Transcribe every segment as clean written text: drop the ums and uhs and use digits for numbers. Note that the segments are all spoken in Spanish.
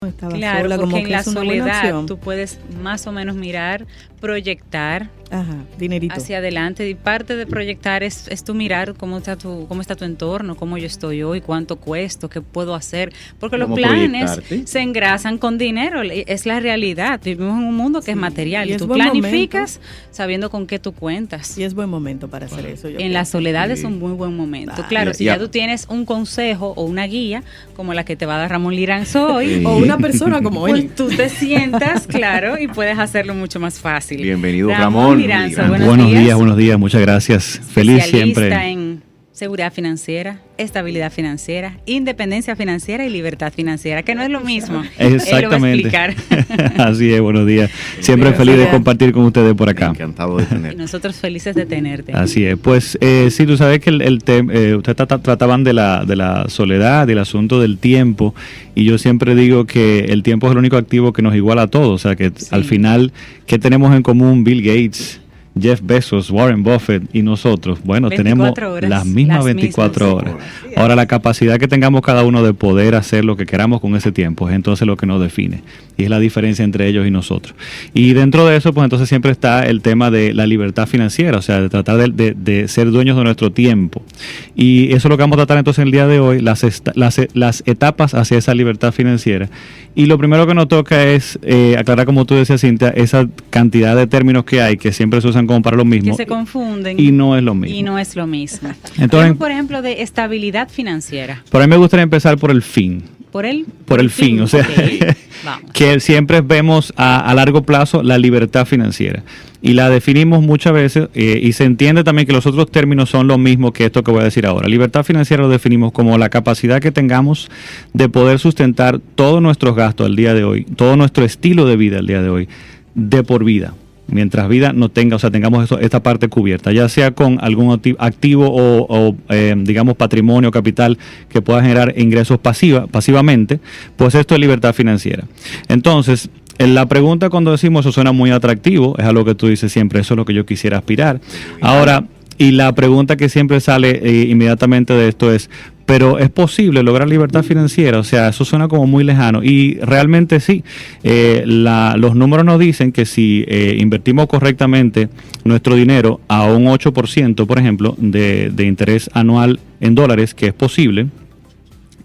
Estaba Claro, sola, porque como en que la es una buena soledad opción. tú puedes más o menos mirar, proyectar Ajá, dinerito. hacia adelante, y parte de proyectar es tu mirar cómo está tu entorno, cómo yo estoy hoy, cuánto cuesto, qué puedo hacer, porque los ¿Cómo planes proyectarte? se engrasan con dinero, es la realidad. Vivimos en un mundo que es material y y es tú buen planificas sabiendo con qué tú cuentas. Y es buen momento para hacer eso. yo En la creo. soledad Sí. es un muy buen momento. Ah, Claro, y- si y ya a- tú tienes un consejo o una guía como la que te va a dar Ramón Liranzo hoy, Sí. O una persona como él. pues tú te sientas, claro, y puedes hacerlo mucho más fácil. Bienvenido, Ramón. Liranzo, Buenos Buenos días, muchas gracias. Feliz Especialista siempre. en seguridad financiera, estabilidad financiera, independencia financiera y libertad financiera, que no es lo mismo. Exactamente. Él lo va a explicar. Así es, buenos días. Siempre Buenos feliz de días. compartir con ustedes por acá. Encantado de Y tener. nosotros felices de tenerte. Así es. Pues sí, tú sabes que ustedes trataban de la soledad, del asunto del tiempo, y yo siempre digo que el tiempo es el único activo que nos iguala a todos. O sea, que Sí. al final, ¿qué tenemos en común Bill Gates, Jeff Bezos, Warren Buffett y nosotros? Bueno, 24 tenemos horas, las mismas las 24 mismas. horas. Ahora, la capacidad que tengamos cada uno de poder hacer lo que queramos con ese tiempo es entonces lo que nos define. Y es la diferencia entre ellos y nosotros. Y dentro de eso, pues entonces siempre está el tema de la libertad financiera, o sea, de tratar de ser dueños de nuestro tiempo. Y eso es lo que vamos a tratar entonces el día de hoy, las etapas hacia esa libertad financiera. Y lo primero que nos toca es aclarar, como tú decías, Cintia, esa cantidad de términos que hay que siempre se usan como para lo Que mismo. se confunden. Y no es lo mismo. Y no es lo mismo. Entonces, Hablemos, por ejemplo, de estabilidad financiera. Por ahí me gustaría empezar por el fin. Por el fin, o sea, Ok, vamos. que siempre vemos a largo plazo la libertad financiera y la definimos muchas veces y se entiende también que los otros términos son lo mismo que esto que voy a decir ahora. Libertad financiera lo definimos como la capacidad que tengamos de poder sustentar todos nuestros gastos al día de hoy, todo nuestro estilo de vida al día de hoy, de por vida. Mientras vida no tenga, o sea, tengamos esta parte cubierta, ya sea con algún activo o digamos, patrimonio, capital que pueda generar ingresos pasivamente, pues esto es libertad financiera. Entonces, en la pregunta cuando decimos eso suena muy atractivo, es algo que tú dices siempre, eso es lo que yo quisiera aspirar. Ahora, y la pregunta que siempre sale inmediatamente de esto es, pero ¿es posible lograr libertad financiera? O sea, eso suena como muy lejano y realmente sí. Los números nos dicen que si invertimos correctamente nuestro dinero a un 8%, por ejemplo, de interés anual en dólares, que es posible,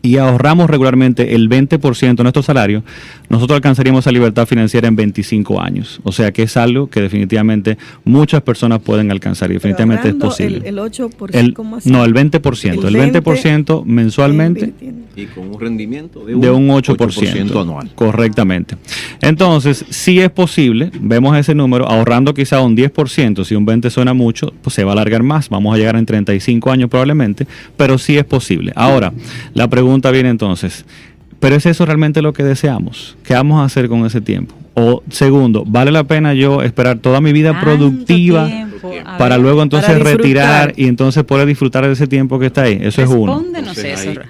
y ahorramos regularmente el 20% de nuestro salario, nosotros alcanzaríamos esa libertad financiera en 25 años. O sea que es algo que definitivamente muchas personas pueden alcanzar y definitivamente es Ahorrando posible. El 8%, El- ¿cómo así? no, el 20%. El 20% mensualmente invirtiendo. Y con un rendimiento de un 8% anual. Correctamente. Entonces, si es posible, vemos ese número, ahorrando quizá un 10%, si un 20 suena mucho, pues se va a alargar más, vamos a llegar en 35 años probablemente, pero sí es posible. Ahora, la pregunta viene entonces, ¿pero es eso realmente lo que deseamos? ¿Qué vamos a hacer con ese tiempo? O segundo, ¿vale la pena yo esperar toda mi vida Tanto productiva tiempo. A para ver, luego entonces para disfrutar. retirar y entonces poder disfrutar de ese tiempo que está ahí? Eso es uno. Respóndenos Entonces, eso.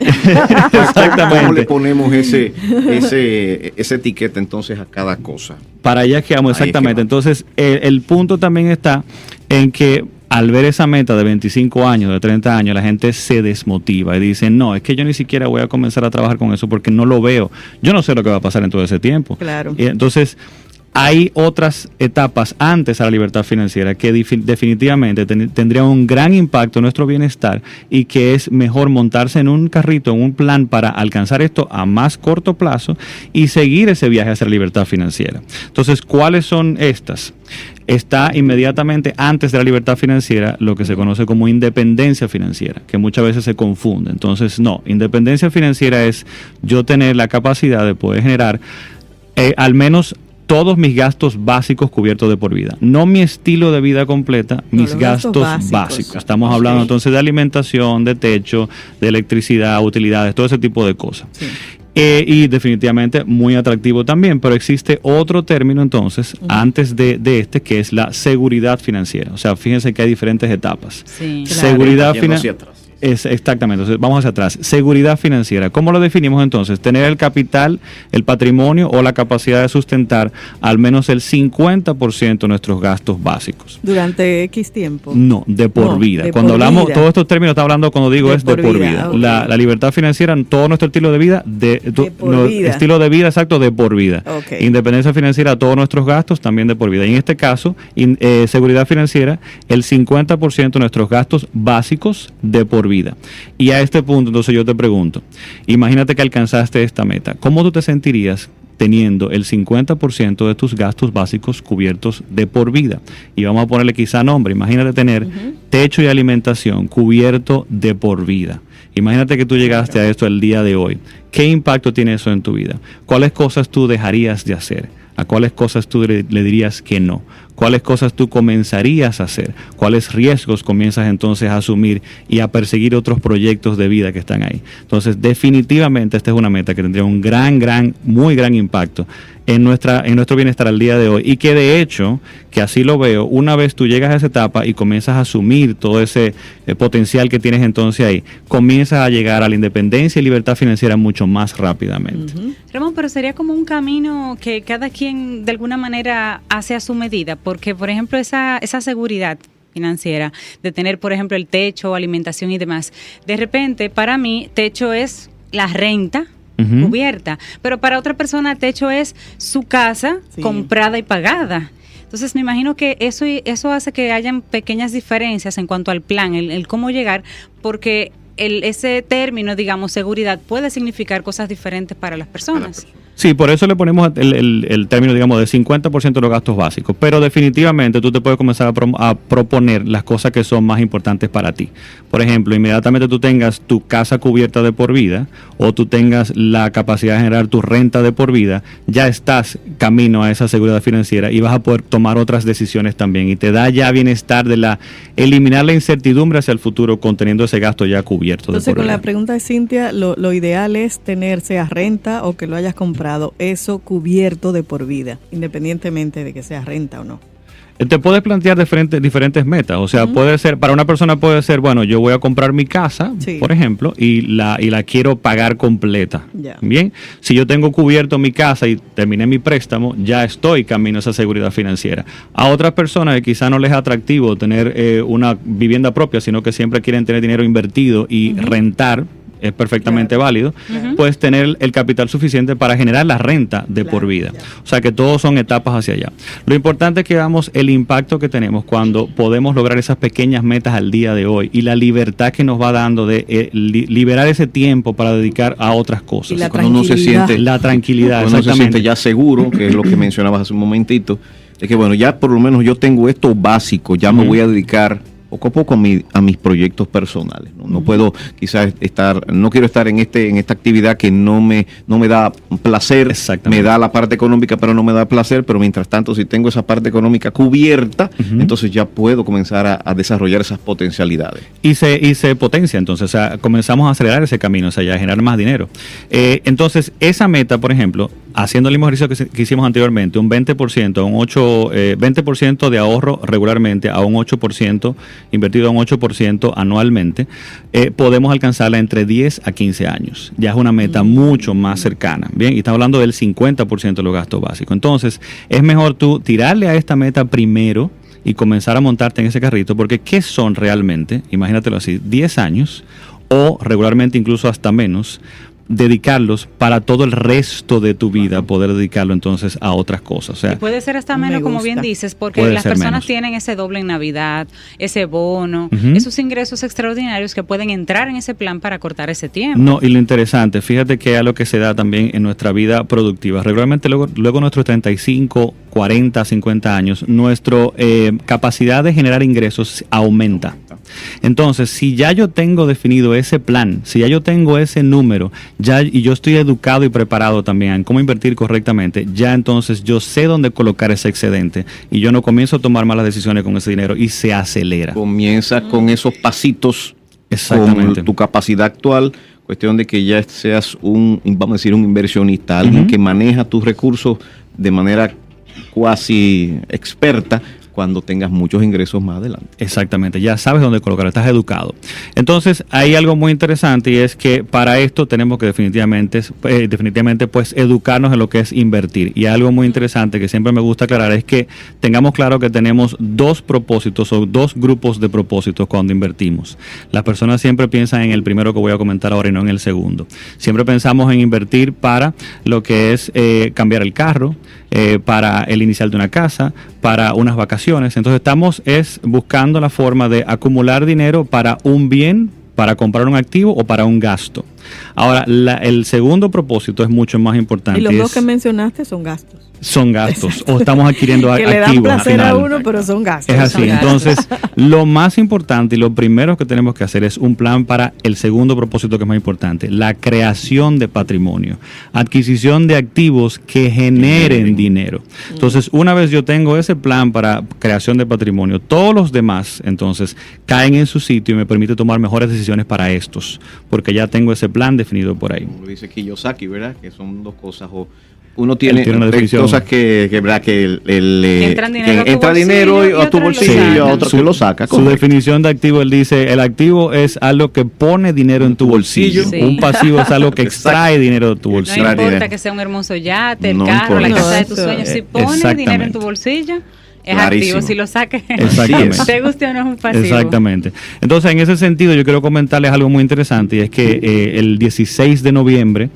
ahí- ¿Cómo le ponemos esa etiqueta entonces a cada cosa? Para allá que vamos, Ahí es que exactamente. vamos. Entonces, el punto también está en que al ver esa meta de 25 años, de 30 años, la gente se desmotiva y dice, no, es que yo ni siquiera voy a comenzar a trabajar con eso porque no lo veo. Yo no sé lo que va a pasar en todo ese tiempo. Claro. Y entonces, hay otras etapas antes a la libertad financiera que definitivamente tendrían un gran impacto en nuestro bienestar y que es mejor montarse en un carrito, en un plan para alcanzar esto a más corto plazo y seguir ese viaje hacia la libertad financiera. Entonces, ¿cuáles son estas? Está inmediatamente antes de la libertad financiera lo que se conoce como independencia financiera, que muchas veces se confunde. Entonces, no, independencia financiera es yo tener la capacidad de poder generar al menos todos mis gastos básicos cubiertos de por vida. No mi estilo de vida completa, No, mis los gastos gastos básicos. básicos. Estamos hablando entonces de alimentación, de techo, de electricidad, utilidades, todo ese tipo de cosas. Sí. Y definitivamente muy atractivo también, pero existe otro término entonces, antes de este, que es la seguridad financiera. O sea, fíjense que hay diferentes etapas. Sí. Claro. Seguridad Yendo hacia financiera. atrás. Exactamente, entonces vamos hacia atrás. Seguridad financiera, ¿cómo lo definimos entonces? Tener el capital, el patrimonio o la capacidad de sustentar al menos el 50% de nuestros gastos básicos. ¿Durante X tiempo? No, de por vida. Cuando hablamos, todos estos términos está hablando cuando digo es de por vida. Okay. La libertad financiera, todo nuestro estilo de vida, estilo de vida exacto de por vida. Okay. Independencia financiera, todos nuestros gastos también de por vida. Y en este caso, seguridad financiera, el 50% de nuestros gastos básicos de por vida. Y a este punto, entonces yo te pregunto, imagínate que alcanzaste esta meta, ¿cómo tú te sentirías teniendo el 50% de tus gastos básicos cubiertos de por vida? Y vamos a ponerle quizá nombre, imagínate tener techo y alimentación cubierto de por vida. Imagínate que tú llegaste a esto el día de hoy. ¿Qué impacto tiene eso en tu vida? ¿Cuáles cosas tú dejarías de hacer? ¿A cuáles cosas tú le dirías que no? ¿Cuáles cosas tú comenzarías a hacer? ¿Cuáles riesgos comienzas entonces a asumir y a perseguir otros proyectos de vida que están ahí? Entonces, definitivamente esta es una meta que tendría un muy gran impacto en nuestro bienestar al día de hoy, y que de hecho, que así lo veo, una vez tú llegas a esa etapa y comienzas a asumir todo ese potencial que tienes entonces ahí, comienzas a llegar a la independencia y libertad financiera mucho más rápidamente. Ramón, pero sería como un camino que cada quien de alguna manera hace a su medida, porque por ejemplo esa seguridad financiera de tener, por ejemplo, el techo, alimentación y demás, de repente para mí techo es la renta cubierta, pero para otra persona techo es su casa comprada y pagada. Entonces me imagino que eso hace que hayan pequeñas diferencias en cuanto al plan, el cómo llegar, porque ese término, digamos, seguridad, puede significar cosas diferentes para las personas. Sí, por eso le ponemos el término, digamos, de 50% de los gastos básicos, pero definitivamente tú te puedes comenzar a proponer las cosas que son más importantes para ti. Por ejemplo, inmediatamente tú tengas tu casa cubierta de por vida o tú tengas la capacidad de generar tu renta de por vida, ya estás camino a esa seguridad financiera y vas a poder tomar otras decisiones también, y te da ya bienestar de eliminar la incertidumbre hacia el futuro conteniendo ese gasto ya cubierto. Entonces, con la pregunta de Cintia, lo ideal es tener, sea renta o que lo hayas comprado, eso cubierto de por vida, independientemente de que sea renta o no. Te puedes plantear diferentes metas, o sea, puede ser, para una persona puede ser, bueno, yo voy a comprar mi casa, por ejemplo, y la quiero pagar completa. Bien, si yo tengo cubierto mi casa y terminé mi préstamo, ya estoy camino a esa seguridad financiera. A otras personas que quizá no les es atractivo tener una vivienda propia, sino que siempre quieren tener dinero invertido y rentar, es perfectamente válido, puedes tener el capital suficiente para generar la renta de por vida. O sea que todos son etapas hacia allá. Lo importante es que veamos el impacto que tenemos cuando podemos lograr esas pequeñas metas al día de hoy y la libertad que nos va dando de liberar ese tiempo para dedicar a otras cosas. Y la cuando uno se siente, la tranquilidad, cuando uno se siente ya seguro, que es lo que mencionabas hace un momentito, es que bueno, ya por lo menos yo tengo esto básico, ya me voy a dedicar poco a poco a mis proyectos personales. No puedo quizás no quiero estar en esta actividad que no me da placer, me da la parte económica pero no me da placer, pero mientras tanto si tengo esa parte económica cubierta, entonces ya puedo comenzar a desarrollar esas potencialidades. Y se potencia entonces, o sea, comenzamos a acelerar ese camino, o sea, ya a generar más dinero. Entonces, esa meta, por ejemplo, haciendo el mismo ejercicio que hicimos anteriormente, un 20% de ahorro regularmente a un 8%, invertido a un 8% anualmente, podemos alcanzarla entre 10 a 15 años. Ya es una meta mucho más cercana. Bien, y estamos hablando del 50% de los gastos básicos. Entonces, es mejor tú tirarle a esta meta primero y comenzar a montarte en ese carrito, porque ¿qué son realmente? Imagínatelo así, 10 años o regularmente incluso hasta menos, dedicarlos para todo el resto de tu vida, poder dedicarlo entonces a otras cosas. O sea, y puede ser hasta menos, como bien dices, porque las personas tienen ese doble en Navidad, ese bono, esos ingresos extraordinarios que pueden entrar en ese plan para cortar ese tiempo. No, y lo interesante, fíjate que es algo que se da también en nuestra vida productiva. Regularmente luego nuestros 35, 40, 50 años, nuestra capacidad de generar ingresos aumenta. Entonces, si ya yo tengo definido ese plan, si ya yo tengo ese número, y yo estoy educado y preparado también en cómo invertir correctamente, ya entonces yo sé dónde colocar ese excedente y yo no comienzo a tomar malas decisiones con ese dinero y se acelera. Comienza con esos pasitos, con tu capacidad actual, cuestión de que ya seas vamos a decir, un inversionista, alguien que maneja tus recursos de manera cuasi experta, cuando tengas muchos ingresos más adelante. Exactamente, ya sabes dónde colocar, estás educado. Entonces, hay algo muy interesante y es que para esto tenemos que definitivamente pues educarnos en lo que es invertir. Y algo muy interesante que siempre me gusta aclarar es que tengamos claro que tenemos dos propósitos o dos grupos de propósitos cuando invertimos. Las personas siempre piensan en el primero que voy a comentar ahora y no en el segundo. Siempre pensamos en invertir para lo que es cambiar el carro, para el inicial de una casa, para unas vacaciones. Entonces estamos buscando la forma de acumular dinero para un bien, para comprar un activo o para un gasto. Ahora, el segundo propósito es mucho más importante. Y los dos que mencionaste son gastos. Son gastos. Exacto. O estamos adquiriendo activos. Que le dan placer a uno, pero son gastos. Es así. Entonces, lo más importante y lo primero que tenemos que hacer es un plan para el segundo propósito que es más importante, la creación de patrimonio, adquisición de activos que generen dinero. Entonces, una vez yo tengo ese plan para creación de patrimonio, todos los demás, entonces, caen en su sitio y me permite tomar mejores decisiones para estos, porque ya tengo ese plan definido por ahí. Como lo dice Kiyosaki, ¿verdad? Que son dos cosas uno tiene cosas que entra dinero a tu bolsillo y a otro que lo saca. Su definición de activo, él dice, el activo es algo que pone dinero en tu bolsillo. Sí. Un pasivo es algo que extrae dinero de tu bolsillo. No importa que sea un hermoso yate, el carro, la casa de tus sueños. Si pone dinero en tu bolsillo, es clarísimo. Activo, si lo saques, te guste o no es un pasivo. Exactamente. Entonces, en ese sentido, yo quiero comentarles algo muy interesante, y es que el 16 de noviembre,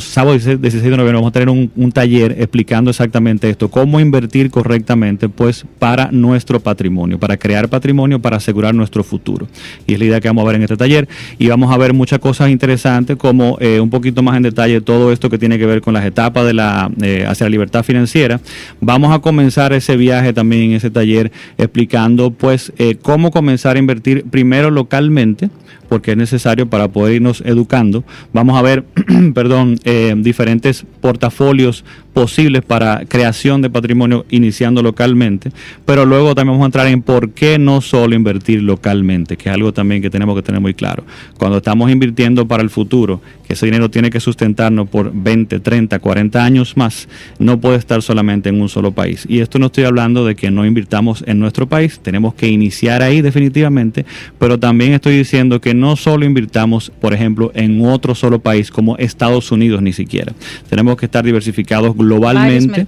sábado 16 de noviembre, vamos a tener un taller explicando exactamente esto, cómo invertir correctamente, pues, para nuestro patrimonio, para crear patrimonio, para asegurar nuestro futuro. Y es la idea que vamos a ver en este taller, y vamos a ver muchas cosas interesantes, como un poquito más en detalle todo esto que tiene que ver con las etapas hacia la libertad financiera. Vamos a comenzar ese viaje también en ese taller explicando pues cómo comenzar a invertir primero localmente, porque es necesario para poder irnos educando. Vamos a ver diferentes portafolios posibles para creación de patrimonio iniciando localmente, pero luego también vamos a entrar en por qué no solo invertir localmente, que es algo también que tenemos que tener muy claro. Cuando estamos invirtiendo para el futuro, que ese dinero tiene que sustentarnos por 20, 30, 40 años más, no puede estar solamente en un solo país. Y esto no estoy hablando de que no invirtamos en nuestro país, tenemos que iniciar ahí definitivamente, pero también estoy diciendo que no solo invirtamos, por ejemplo, en otro solo país como Estados Unidos ni siquiera. Tenemos que estar diversificados globalmente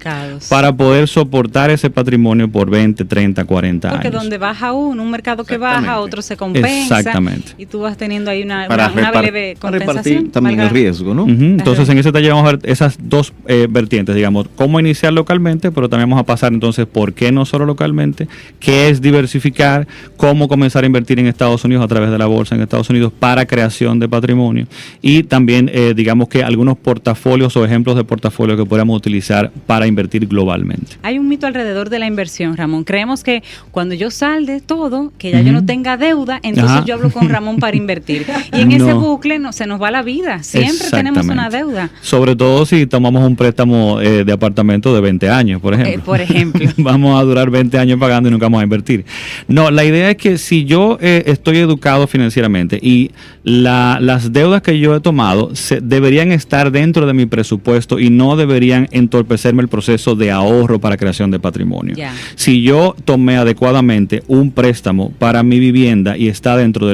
para poder soportar ese patrimonio por 20, 30, 40 años. Porque donde baja un mercado que baja, otro se compensa. Exactamente. Y tú vas teniendo ahí una breve compensación. Para repartir también el riesgo, ¿no? Entonces, en ese taller vamos a ver esas dos vertientes, digamos, cómo iniciar localmente, pero también vamos a pasar entonces por qué no solo localmente, qué es diversificar, cómo comenzar a invertir en Estados Unidos a través de la bolsa en Estados Unidos para creación de patrimonio, y también digamos que algunos portafolios o ejemplos de portafolios que podamos utilizar para invertir globalmente. Hay un mito alrededor de la inversión, Ramón. Creemos que cuando yo salde todo, que ya yo no tenga deuda, entonces yo hablo con Ramón para invertir. Y en ese bucle se nos va la vida. Siempre tenemos una deuda. Sobre todo si tomamos un préstamo de apartamento de 20 años, por ejemplo. Vamos a durar 20 años pagando y nunca vamos a invertir. No, la idea es que si yo estoy educado financieramente y las deudas que yo he tomado deberían estar dentro de mi presupuesto y no deberían entorpecerme el proceso de ahorro para creación de patrimonio. Yeah. Si yo tomé adecuadamente un préstamo para mi vivienda y está dentro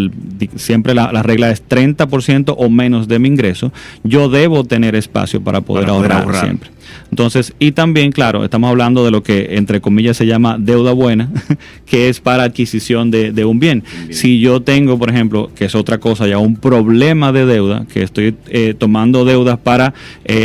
siempre la regla es 30% o menos de mi ingreso, yo debo tener espacio para poder ahorrar siempre. Entonces, y también, claro, estamos hablando de lo que entre comillas se llama deuda buena, que es para adquisición de un bien. Si yo tengo, por ejemplo, que es otra cosa ya, un problema de deuda, que estoy tomando deudas para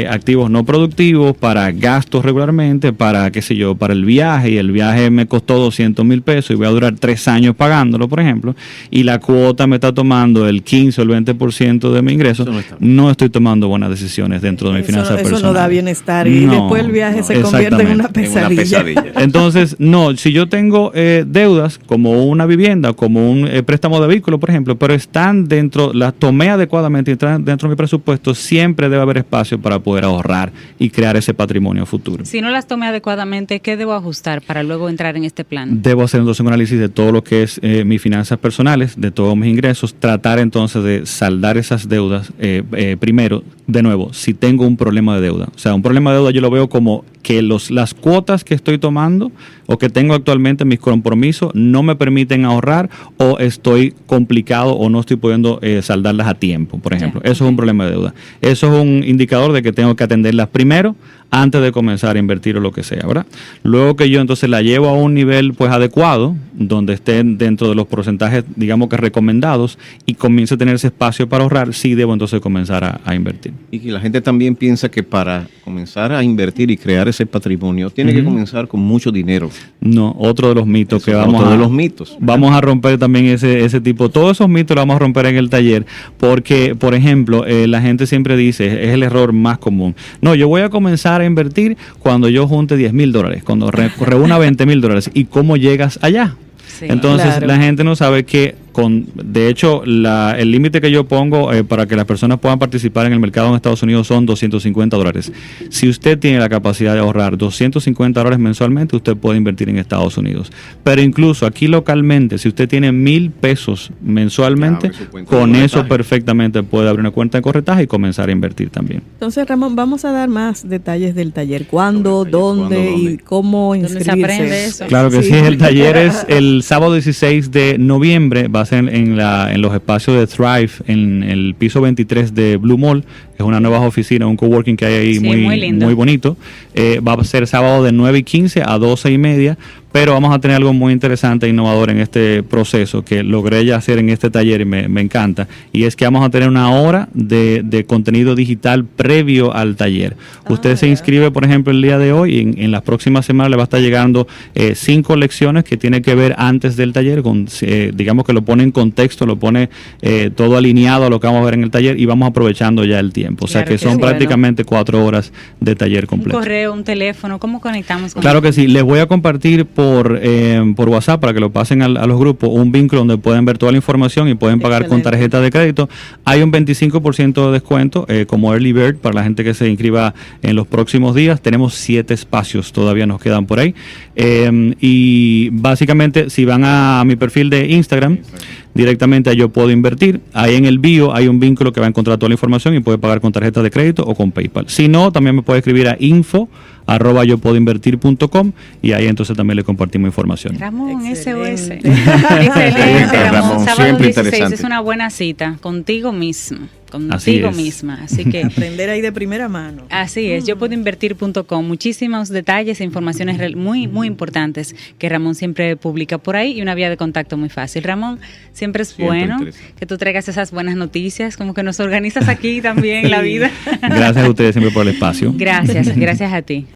activos no productivos, para gastos regularmente, para, qué sé yo, para el viaje, y el viaje me costó 200 mil pesos y voy a durar 3 años pagándolo, por ejemplo, y la cuota me está tomando el 15 o el 20% de mi ingreso, no estoy tomando buenas decisiones dentro de mi finanza personal. Eso no da bienestar. Y después el viaje se convierte en una pesadilla. Entonces, si yo tengo deudas como una vivienda, como un préstamo de vehículo, por ejemplo, pero están las tomé adecuadamente y están dentro de mi presupuesto, siempre debe haber espacio para poder ahorrar y crear ese patrimonio futuro. Si no las tomé adecuadamente, ¿qué debo ajustar para luego entrar en este plan? Debo hacer entonces un análisis de todo lo que es mis finanzas personales, de todos mis ingresos, tratar entonces de saldar esas deudas primero, de nuevo, si tengo un problema de deuda. O sea, un problema de deuda yo lo veo como que las cuotas que estoy tomando o que tengo actualmente, mis compromisos, no me permiten ahorrar o estoy complicado o no estoy pudiendo saldarlas a tiempo, por ejemplo. Eso es un problema de deuda. Eso es un indicador de que tengo que atenderlas primero antes de comenzar a invertir o lo que sea, ¿verdad? Luego que yo entonces la llevo a un nivel pues adecuado, donde estén dentro de los porcentajes, digamos que recomendados, y comience a tener ese espacio para ahorrar, sí debo entonces comenzar a invertir. Y que la gente también piensa que para comenzar a invertir y crear ese patrimonio tiene que comenzar con mucho dinero. No, otro de los mitos Eso que es otro de los mitos. Vamos a romper también ese tipo, todos esos mitos los vamos a romper en el taller, porque, por ejemplo, la gente siempre dice, es el error más común, no, yo voy a comenzar a invertir cuando yo junte $10,000, cuando reúna $20,000, ¿y cómo llegas allá? Sí. Entonces, Claro. la gente no sabe que de hecho, el límite que yo pongo para que las personas puedan participar en el mercado en Estados Unidos son $250. Si usted tiene la capacidad de ahorrar $250 mensualmente, usted puede invertir en Estados Unidos. Pero incluso aquí localmente, si usted tiene $1,000 mensualmente, con eso perfectamente puede abrir una cuenta de corretaje y comenzar a invertir también. Entonces, Ramón, vamos a dar más detalles del taller. ¿Cuándo, dónde ¿Cuándo, y cómo ¿Dónde se inscribirse? aprende eso? Claro que sí, el taller es el sábado 16 de noviembre, va a ser en los espacios de Thrive, en el piso 23 de Blue Mall. Es una nueva oficina, un coworking que hay ahí, Sí, muy lindo. muy bonito. Va a ser sábado de 9:15 a 12:30, pero vamos a tener algo muy interesante e innovador en este proceso que logré ya hacer en este taller y me encanta, y es que vamos a tener una hora de contenido digital previo al taller. Usted se inscribe, por ejemplo, el día de hoy, y en las próximas semanas le va a estar llegando 5 lecciones que tiene que ver antes del taller, digamos que lo pone en contexto, lo pone todo alineado a lo que vamos a ver en el taller, y vamos aprovechando ya el tiempo. O sea Claro que que son sí. prácticamente 4 horas de taller completo. Un correo, un teléfono, ¿cómo conectamos con Claro que sí, les voy a compartir por WhatsApp para que lo pasen a los grupos un vínculo donde pueden ver toda la información y pueden pagar con Excelente. tarjeta de crédito. Hay un 25% de descuento como Early Bird para la gente que se inscriba en los próximos días. Tenemos 7 espacios, todavía nos quedan por ahí. Y básicamente si van a mi perfil de Instagram, directamente a Yo Puedo Invertir, ahí en el bio hay un vínculo que va a encontrar toda la información y puede pagar con tarjeta de crédito o con PayPal. Si no, también me puede escribir a info@yopuedoinvertir.com y ahí entonces también le compartimos información. Ramón, Excelente. SOS. Excelente, Ramón. Ramón, Sábado siempre 16 interesante. es una buena cita contigo mismo, Así contigo es. misma. Así que Aprender ahí de primera mano. así es, yopuedoinvertir.com. Muchísimos detalles e informaciones muy, muy importantes que Ramón siempre publica por ahí y una vía de contacto muy fácil. Ramón, siempre es Siempre bueno interesante. que tú traigas esas buenas noticias, como que nos organizas aquí también la vida. Gracias a ustedes siempre por el espacio. Gracias a ti.